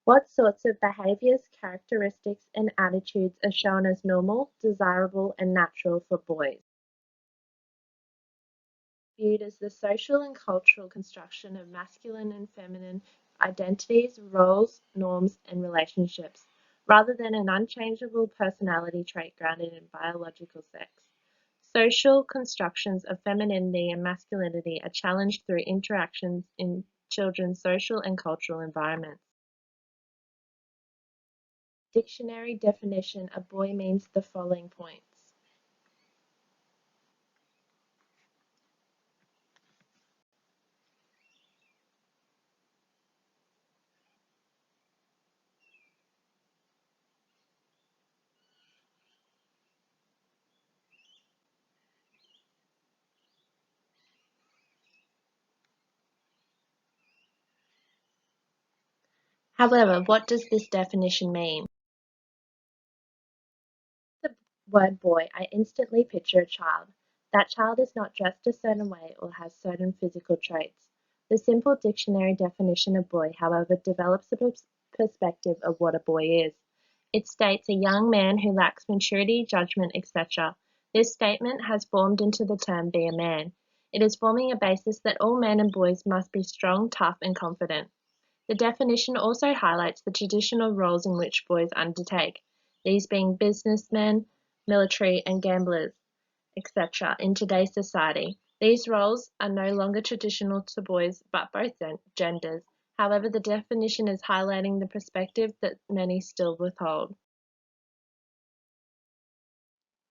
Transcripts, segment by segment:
What sorts of behaviours, characteristics, and attitudes are shown as normal, desirable, and natural for boys? Viewed as the social and cultural construction of masculine and feminine identities, roles, norms, and relationships, rather than an unchangeable personality trait grounded in biological sex. Social constructions of femininity and masculinity are challenged through interactions in children's social and cultural environments. Dictionary definition: a boy means the following points. However, what does this definition mean? The word boy, I instantly picture a child. That child is not dressed a certain way or has certain physical traits. The simple dictionary definition of boy, however, develops a perspective of what a boy is. It states a young man who lacks maturity, judgment, etc. This statement has formed into the term be a man. It is forming a basis that all men and boys must be strong, tough, and confident. The definition also highlights the traditional roles in which boys undertake, these being businessmen, military, and gamblers, etc., in today's society. These roles are no longer traditional to boys but both genders. However, the definition is highlighting the perspective that many still withhold.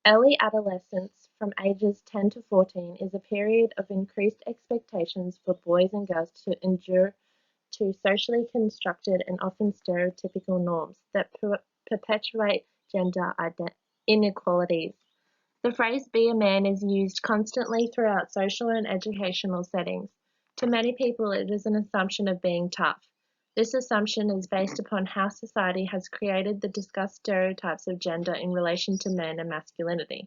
Early adolescence, from ages 10 to 14, is a period of increased expectations for boys and girls to endure to socially constructed and often stereotypical norms that perpetuate gender inequalities. The phrase "be a man" is used constantly throughout social and educational settings. To many people, it is an assumption of being tough. This assumption is based upon how society has created the discussed stereotypes of gender in relation to men and masculinity.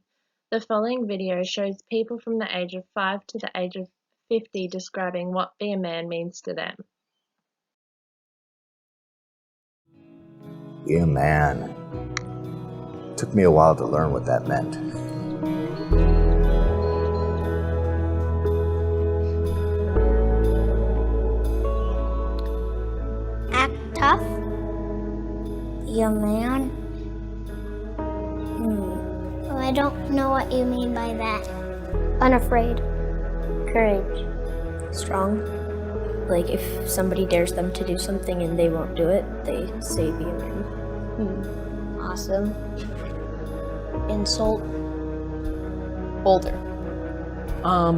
The following video shows people from the age of 5 to the age of 50 describing what "be a man" means to them. Be a man. Took me a while to learn what that meant. Act tough? Be a man? Well, I don't know what you mean by that. Unafraid. Courage. Strong. Like if somebody dares them to do something and they won't do it, they say be a man. Awesome. Insult. Older.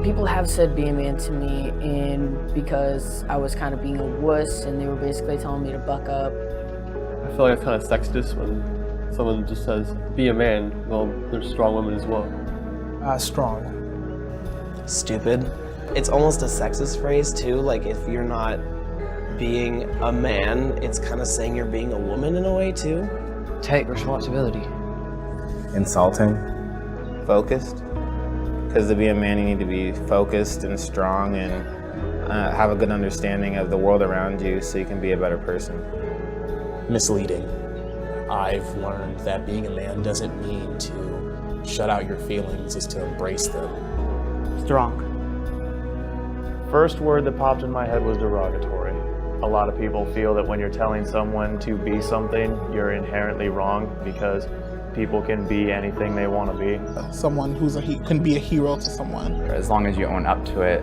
People have said be a man to me, and because I was kind of being a wuss and they were basically telling me to buck up. I feel like it's kind of sexist when someone just says be a man. Well, there's strong women as well. Strong. Stupid. It's almost a sexist phrase too, like if you're not being a man, it's kind of saying you're being a woman in a way too. Take responsibility. Insulting. Focused. Because to be a man, you need to be focused and strong and have a good understanding of the world around you so you can be a better person. Misleading. I've learned that being a man doesn't mean to shut out your feelings, it's to embrace them. Strong. First word that popped in my head was derogatory. A lot of people feel that when you're telling someone to be something, you're inherently wrong because people can be anything they want to be. Someone who's can be a hero to someone. As long as you own up to it,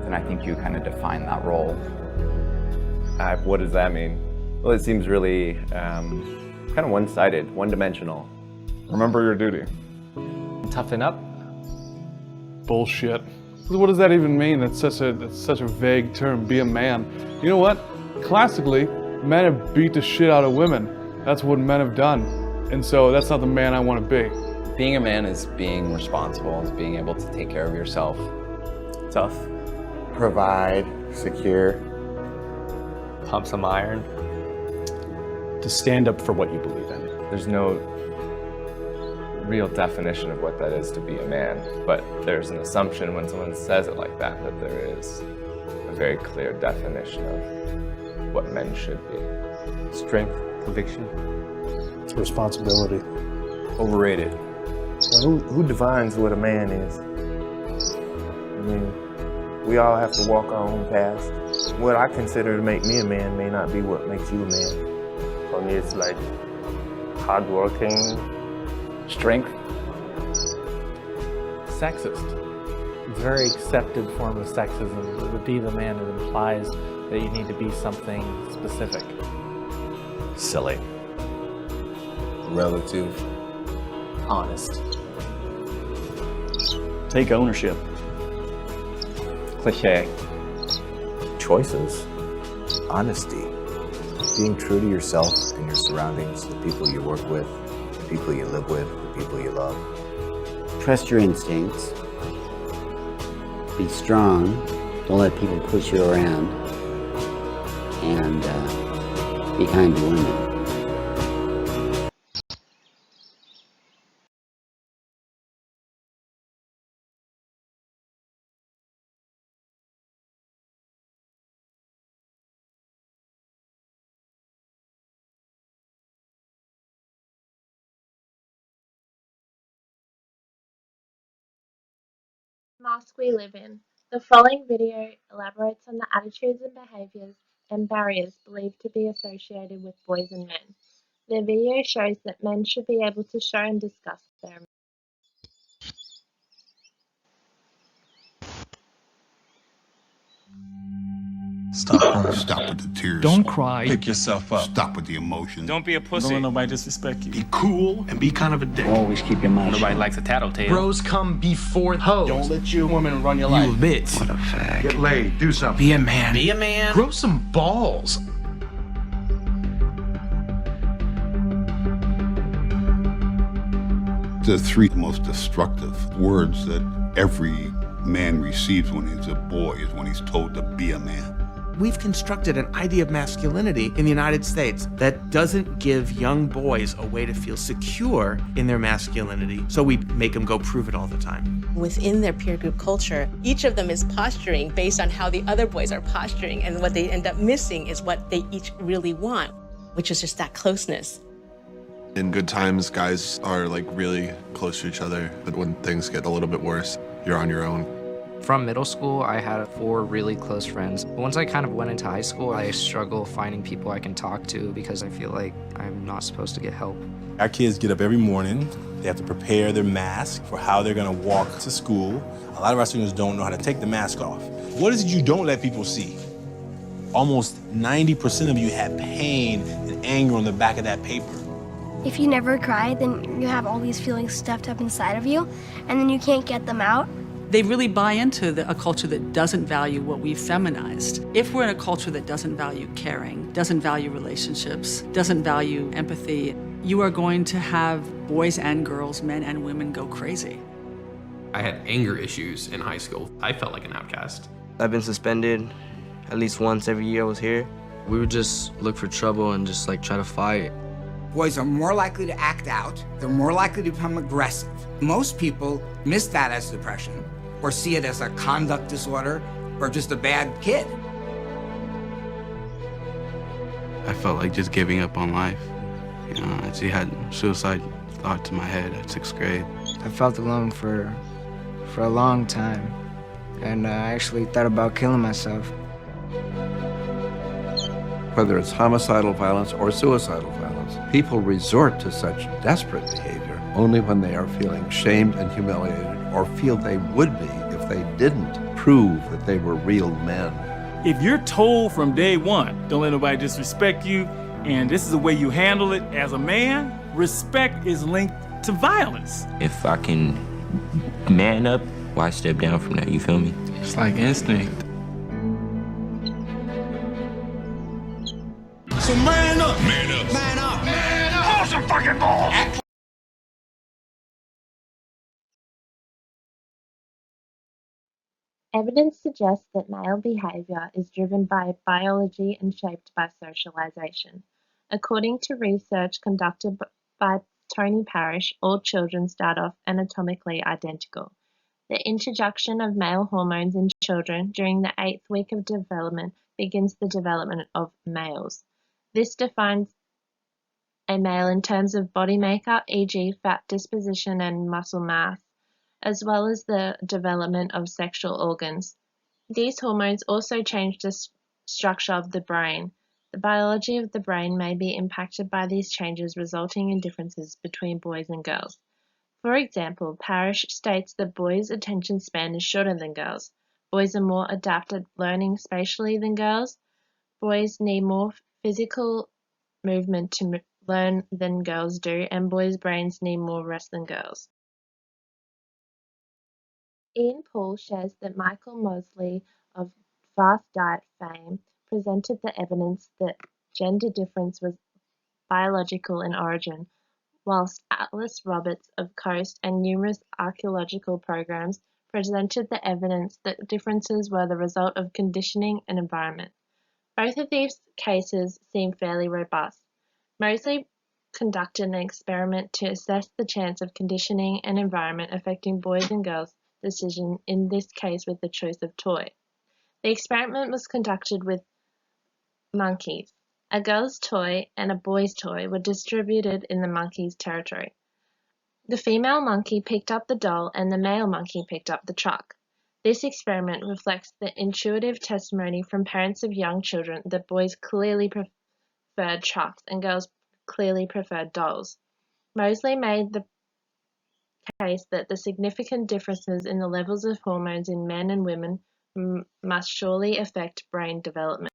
then I think you kind of define that role. What does that mean? Well, it seems really kind of one-sided, one-dimensional. Remember your duty. Toughen up. Bullshit. What does that even mean? That's such a vague term, be a man. You know what? Classically, men have beat the shit out of women. That's what men have done. And so that's not the man I want to be. Being a man is being responsible, is being able to take care of yourself. Tough. Provide, secure. Pump some iron. To stand up for what you believe in. There's no real definition of what that is to be a man, but there's an assumption when someone says it like that there is a very clear definition of what men should be. Strength, conviction. Responsibility. Overrated. Well, who defines what a man is? I mean, we all have to walk our own paths. What I consider to make me a man may not be what makes you a man. For me, it's like hardworking. Strength. Sexist. It's a very accepted form of sexism. To be the man, it implies that you need to be something specific. Silly. Relative. Honest. Take ownership. Cliche. Choices. Honesty. Being true to yourself and your surroundings, the people you work with, the people you live with, the people you love. Trust your instincts. Be strong. Don't let people push you around. And be kind to women. Mask we live in. The following video elaborates on the attitudes and behaviours and barriers believed to be associated with boys and men. The video shows that men should be able to show and discuss their Stop crying. Stop with the tears. Don't cry. Pick yourself up. Stop with the emotions. Don't be a pussy. Don't let nobody disrespect you. Be cool and be kind of a dick. Always keep your mouth Nobody shut. likes a tattletale. Bros come before hoes. Don't let your woman run your life. You bitch. What a fag. Get laid. Do something. Be a man. Be a man. Grow some balls. The three most destructive words that every man receives when he's a boy is when he's told to be a man. We've constructed an idea of masculinity in the United States that doesn't give young boys a way to feel secure in their masculinity, so we make them go prove it all the time. Within their peer group culture, each of them is posturing based on how the other boys are posturing, and what they end up missing is what they each really want, which is just that closeness. In good times, guys are like really close to each other, but when things get a little bit worse, you're on your own. From middle school, I had 4 really close friends. Once I kind of went into high school, I struggle finding people I can talk to because I feel like I'm not supposed to get help. Our kids get up every morning. They have to prepare their mask for how they're gonna walk to school. A lot of our students don't know how to take the mask off. What is it you don't let people see? Almost 90% of you have pain and anger on the back of that paper. If you never cry, then you have all these feelings stuffed up inside of you, and then you can't get them out. They really buy into a culture that doesn't value what we've feminized. If we're in a culture that doesn't value caring, doesn't value relationships, doesn't value empathy, you are going to have boys and girls, men and women go crazy. I had anger issues in high school. I felt like an outcast. I've been suspended at least once every year I was here. We would just look for trouble and just like try to fight. Boys are more likely to act out. They're more likely to become aggressive. Most people miss that as depression or see it as a conduct disorder or just a bad kid. I felt like just giving up on life. You know, I actually had suicide thoughts in my head at 6th grade. I felt alone for a long time, and I actually thought about killing myself. Whether it's homicidal violence or suicidal violence, people resort to such desperate behavior only when they are feeling shamed and humiliated or feel they would be if they didn't prove that they were real men. If you're told from day one, don't let nobody disrespect you, and this is the way you handle it as a man, respect is linked to violence. If I can man up, why step down from that, you feel me? It's like instinct. So man up! Man up! Man up! Man up! Hold some fucking balls! Evidence suggests that male behaviour is driven by biology and shaped by socialisation. According to research conducted by Tony Parrish, all children start off anatomically identical. The introduction of male hormones in children during the 8th week of development begins the development of males. This defines a male in terms of body makeup, e.g. fat disposition and muscle mass, as well as the development of sexual organs. These hormones also change the structure of the brain. The biology of the brain may be impacted by these changes, resulting in differences between boys and girls. For example, Parrish states that boys' attention span is shorter than girls. Boys are more adept at learning spatially than girls. Boys need more physical movement to learn than girls do, and boys' brains need more rest than girls. Ian Paul shares that Michael Mosley of Fast Diet fame presented the evidence that gender difference was biological in origin, whilst Alice Roberts of Coast and numerous archaeological programs presented the evidence that differences were the result of conditioning and environment. Both of these cases seem fairly robust. Mosley conducted an experiment to assess the chance of conditioning and environment affecting boys' and girls' decision, in this case with the choice of toy. The experiment was conducted with monkeys. A girl's toy and a boy's toy were distributed in the monkey's territory. The female monkey picked up the doll and the male monkey picked up the truck. This experiment reflects the intuitive testimony from parents of young children that boys clearly preferred trucks and girls clearly preferred dolls. Mosley made the case that the significant differences in the levels of hormones in men and women must surely affect brain development.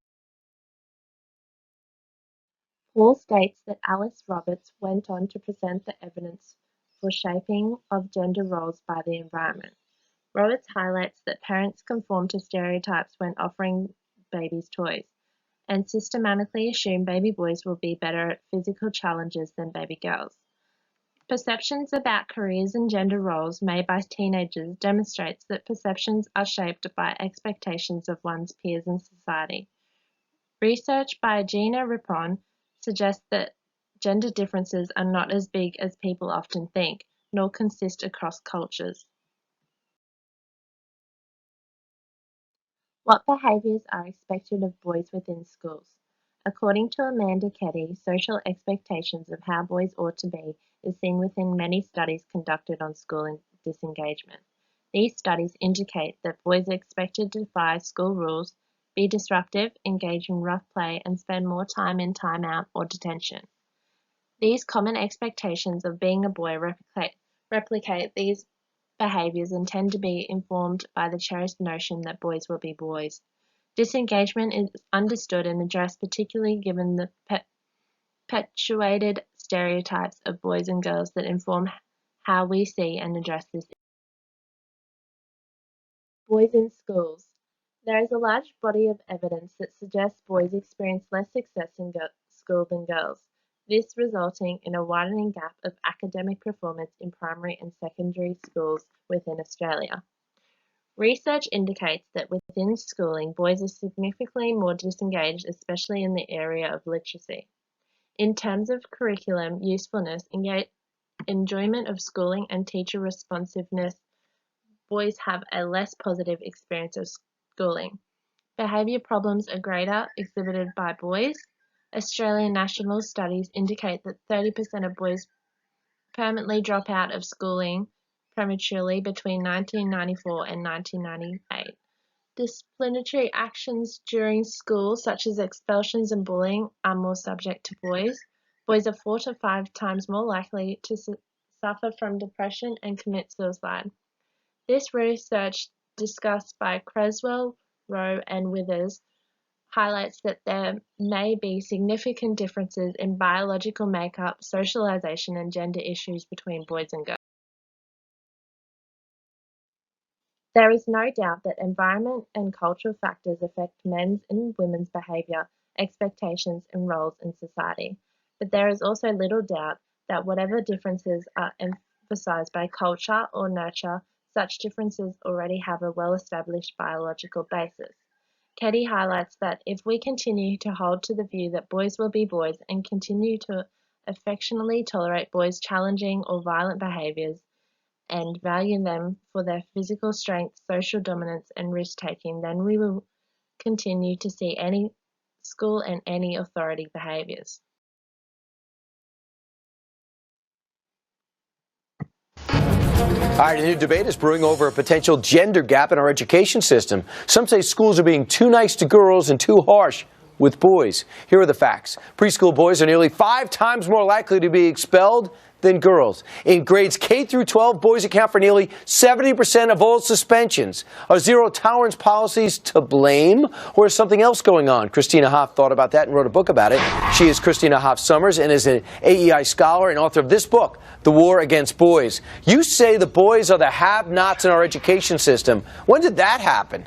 Paul states that Alice Roberts went on to present the evidence for shaping of gender roles by the environment. Roberts highlights that parents conform to stereotypes when offering babies toys, and systematically assume baby boys will be better at physical challenges than baby girls. Perceptions about careers and gender roles made by teenagers demonstrates that perceptions are shaped by expectations of one's peers in society. Research by Gina Rippon suggests that gender differences are not as big as people often think, nor consist across cultures. What behaviours are expected of boys within schools? According to Amanda Keddy, social expectations of how boys ought to be is seen within many studies conducted on school disengagement. These studies indicate that boys are expected to defy school rules, be disruptive, engage in rough play, and spend more time in timeout or detention. These common expectations of being a boy replicate these behaviours and tend to be informed by the cherished notion that boys will be boys. Disengagement is understood and addressed, particularly given the perpetuated stereotypes of boys and girls that inform how we see and address this. Boys in schools. There is a large body of evidence that suggests boys experience less success in school than girls, this resulting in a widening gap of academic performance in primary and secondary schools within Australia. Research indicates that within schooling, boys are significantly more disengaged, especially in the area of literacy. In terms of curriculum usefulness, enjoyment of schooling, and teacher responsiveness, boys have a less positive experience of schooling. Behaviour problems are greater exhibited by boys. Australian national studies indicate that 30% of boys permanently drop out of schooling prematurely between 1994 and 1998. Disciplinary actions during school, such as expulsions and bullying, are more subject to boys. Boys are 4 to 5 times more likely to suffer from depression and commit suicide. This research, discussed by Creswell, Rowe, and Withers, highlights that there may be significant differences in biological makeup, socialization, and gender issues between boys and girls. There is no doubt that environment and cultural factors affect men's and women's behaviour, expectations, and roles in society. But there is also little doubt that whatever differences are emphasised by culture or nurture, such differences already have a well-established biological basis. Keddy highlights that if we continue to hold to the view that boys will be boys and continue to affectionately tolerate boys' challenging or violent behaviours, and value them for their physical strength, social dominance, and risk-taking, then we will continue to see any school and any authority behaviours. All right, a new debate is brewing over a potential gender gap in our education system. Some say schools are being too nice to girls and too harsh with boys. Here are the facts. Preschool boys are nearly 5 times more likely to be expelled than girls. In grades K through 12, boys account for nearly 70% of all suspensions. Are zero-tolerance policies to blame, or is something else going on? Christina Hoff thought about that and wrote a book about it. She is Christina Hoff Summers and is an AEI scholar and author of this book, The War Against Boys. You say the boys are the have-nots in our education system. When did that happen?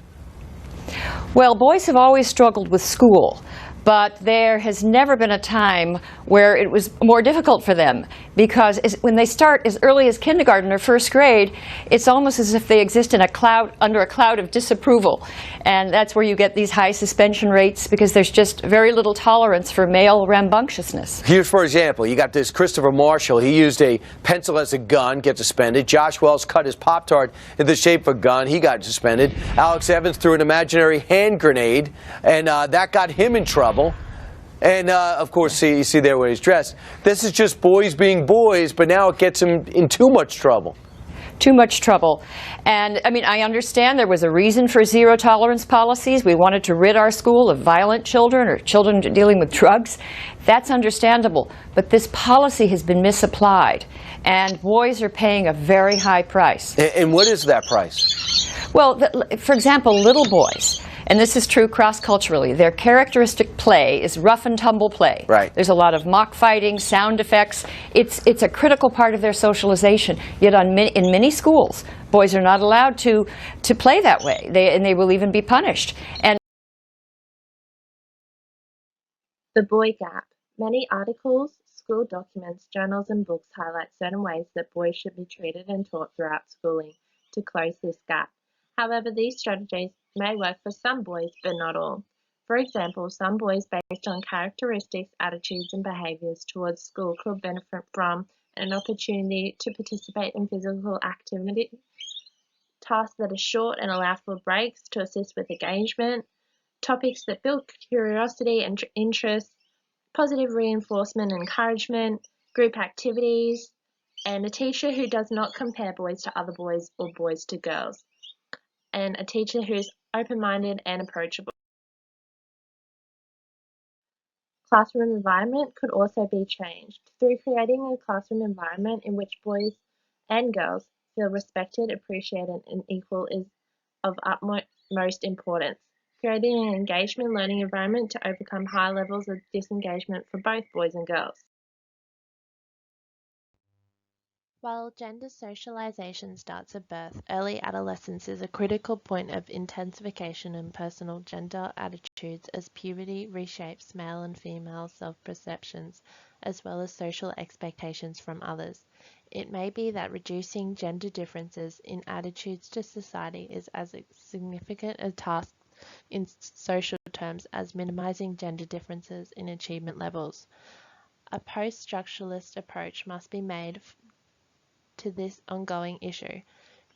Well, boys have always struggled with school, but there has never been a time where it was more difficult for them, because when they start as early as kindergarten or first grade, it's almost as if they exist in a cloud, under a cloud of disapproval, and that's where you get these high suspension rates, because there's just very little tolerance for male rambunctiousness. Here's, for example, you got this Christopher Marshall. He used a pencil as a gun, gets suspended. Josh Wells cut his Pop-Tart in the shape of a gun. He got suspended. Alex Evans threw an imaginary hand grenade, and that got him in trouble. And, of course, you see there where he's dressed. This is just boys being boys, but now it gets him in too much trouble. Too much trouble. And, I mean, I understand there was a reason for zero-tolerance policies. We wanted to rid our school of violent children or children dealing with drugs. That's understandable. But this policy has been misapplied, and boys are paying a very high price. And what is that price? Well, for example, little boys. And this is true cross-culturally. Their characteristic play is rough and tumble play. Right. There's a lot of mock fighting, sound effects. It's a critical part of their socialization. Yet in many schools, boys are not allowed to play that way. They will even be punished. And The boy gap. Many articles, school documents, journals and books highlight certain ways that boys should be treated and taught throughout schooling to close this gap. However, these strategies may work for some boys, but not all. For example, some boys, based on characteristics, attitudes, and behaviours towards school, could benefit from an opportunity to participate in physical activity, tasks that are short and allow for breaks to assist with engagement, topics that build curiosity and interest, positive reinforcement and encouragement, group activities, and a teacher who does not compare boys to other boys or boys to girls, and a teacher who is open-minded and approachable. Classroom environment could also be changed through creating a classroom environment in which boys and girls feel respected, appreciated, and equal is of utmost importance. Creating an engagement learning environment to overcome high levels of disengagement for both boys and girls. While gender socialization starts at birth, early adolescence is a critical point of intensification in personal gender attitudes as puberty reshapes male and female self-perceptions as well as social expectations from others. It may be that reducing gender differences in attitudes to society is as significant a task in social terms as minimizing gender differences in achievement levels. A post-structuralist approach must be made to this ongoing issue.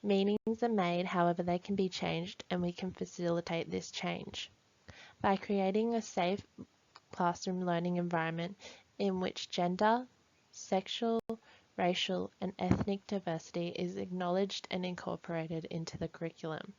Meanings are made, however they can be changed, and we can facilitate this change by creating a safe classroom learning environment in which gender, sexual, racial, and ethnic diversity is acknowledged and incorporated into the curriculum.